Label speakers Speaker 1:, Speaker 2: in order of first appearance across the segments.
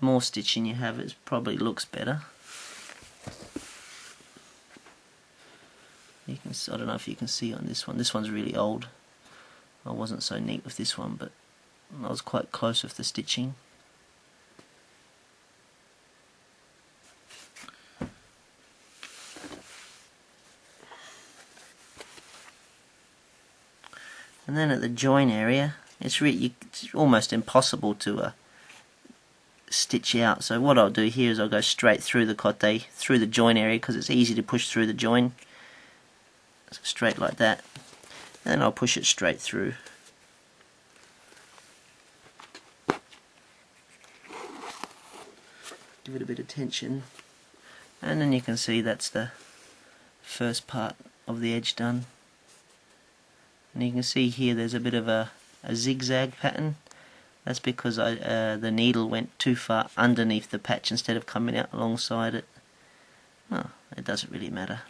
Speaker 1: the more stitching you have, it probably looks better. You can, I don't know if you can see on this one. This one's really old. I wasn't so neat with this one, but I was quite close with the stitching. And then at the join area, it's almost impossible to stitch out. So what I'll do here is I'll go straight through the kote, through the join area, because it's easy to push through the join. So straight like that. And then I'll push it straight through. Give it a bit of tension. And then you can see that's the first part of the edge done. And you can see here there's a bit of a zigzag pattern. That's because the needle went too far underneath the patch instead of coming out alongside it. Well, it doesn't really matter.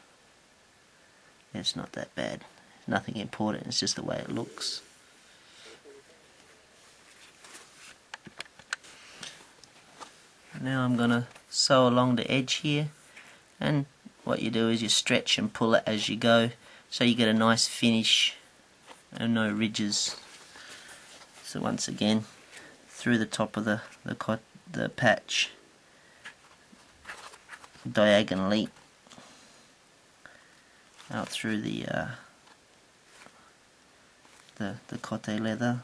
Speaker 1: It's not that bad. Nothing important, it's just the way it looks. Now I'm going to sew along the edge here, and what you do is you stretch and pull it as you go so you get a nice finish and no ridges. So once again, through the top of the patch diagonally out through the kote leather.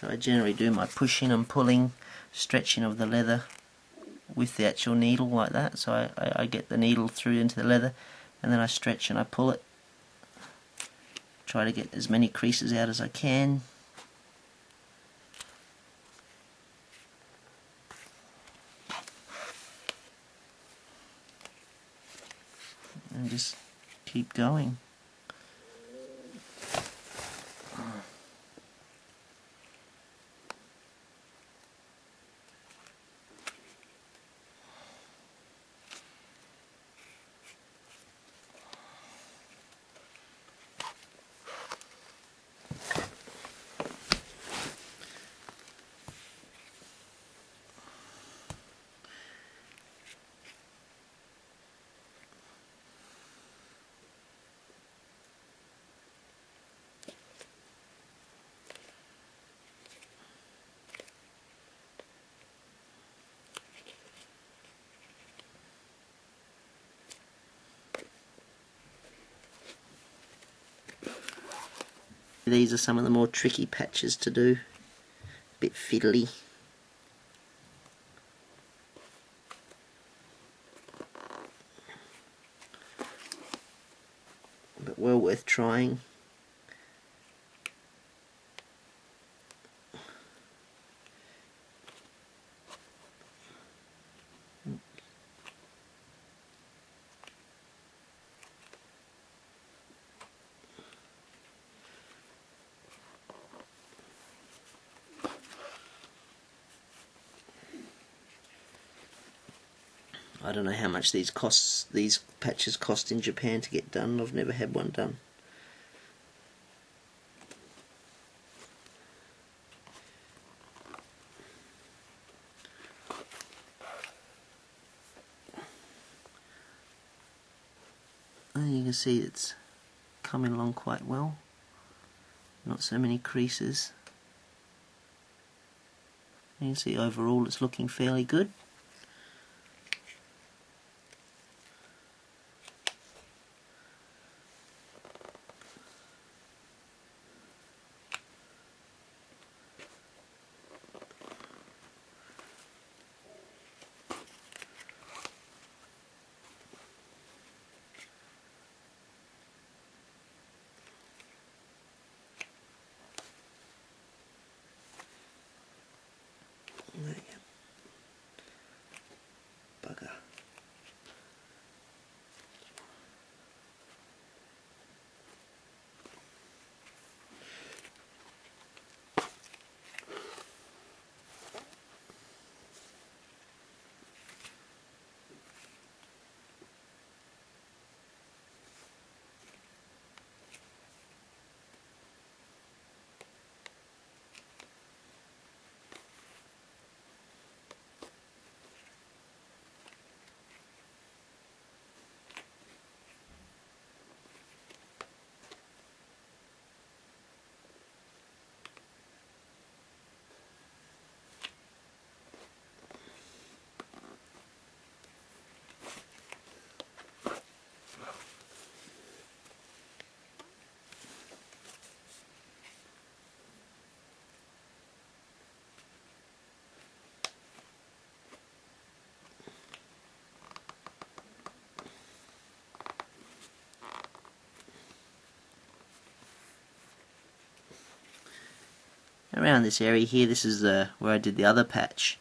Speaker 1: So I generally do my pushing and pulling, stretching of the leather with the actual needle like that. So I get the needle through into the leather, and then I stretch and I pull it. Try to get as many creases out as I can. And just keep going. These are some of the more tricky patches to do, a bit fiddly. But well worth trying. I don't know how much these patches cost in Japan to get done. I've never had one done. And you can see it's coming along quite well. Not so many creases. You can see overall it's looking fairly good. There you go. Bugger. around this area here, this is where I did the other patch.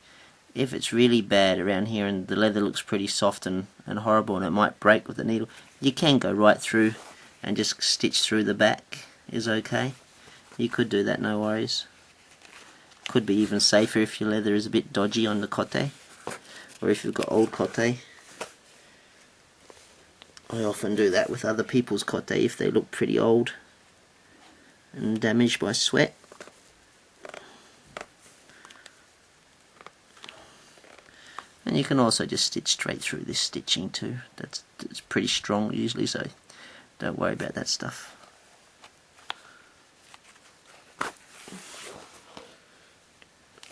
Speaker 1: If it's really bad around here and the leather looks pretty soft and horrible and it might break with the needle, you can go right through and just stitch through the back is okay. You could do that, no worries. Could be even safer if your leather is a bit dodgy on the kote, or if you've got old kote. I often do that with other people's kote if they look pretty old and damaged by sweat. And you can also just stitch straight through this stitching too. That's pretty strong usually, so don't worry about that stuff.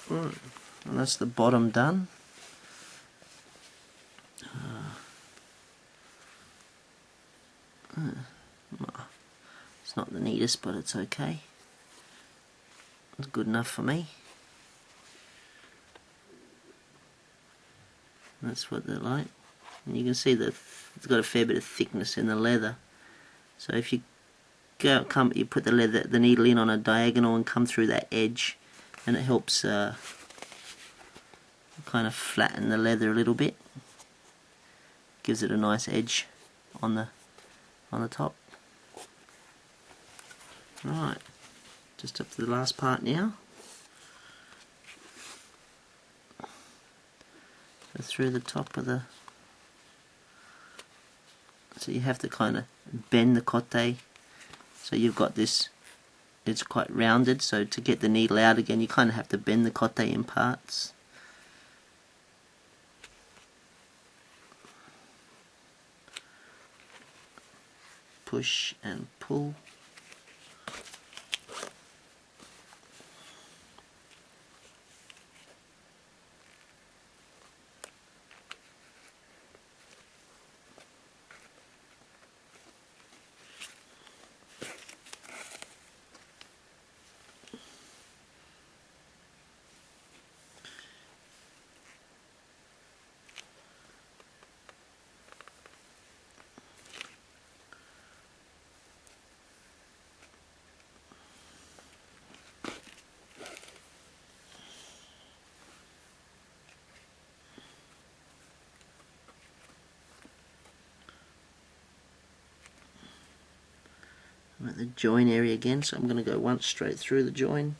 Speaker 1: Right, and that's the bottom done. It's not the neatest, but it's okay. It's good enough for me. That's what they're like. And you can see that it's got a fair bit of thickness in the leather. So if you you put the needle in on a diagonal and come through that edge, and it helps kind of flatten the leather a little bit. Gives it a nice edge on the top. Right, just up to the last part now. Go through the top of the. So you have to kind of bend the kote. So you've got this. It's quite rounded. So to get the needle out again, you kind of have to bend the kote in parts. Push and pull. I'm at the join area again, so I'm going to go once straight through the join.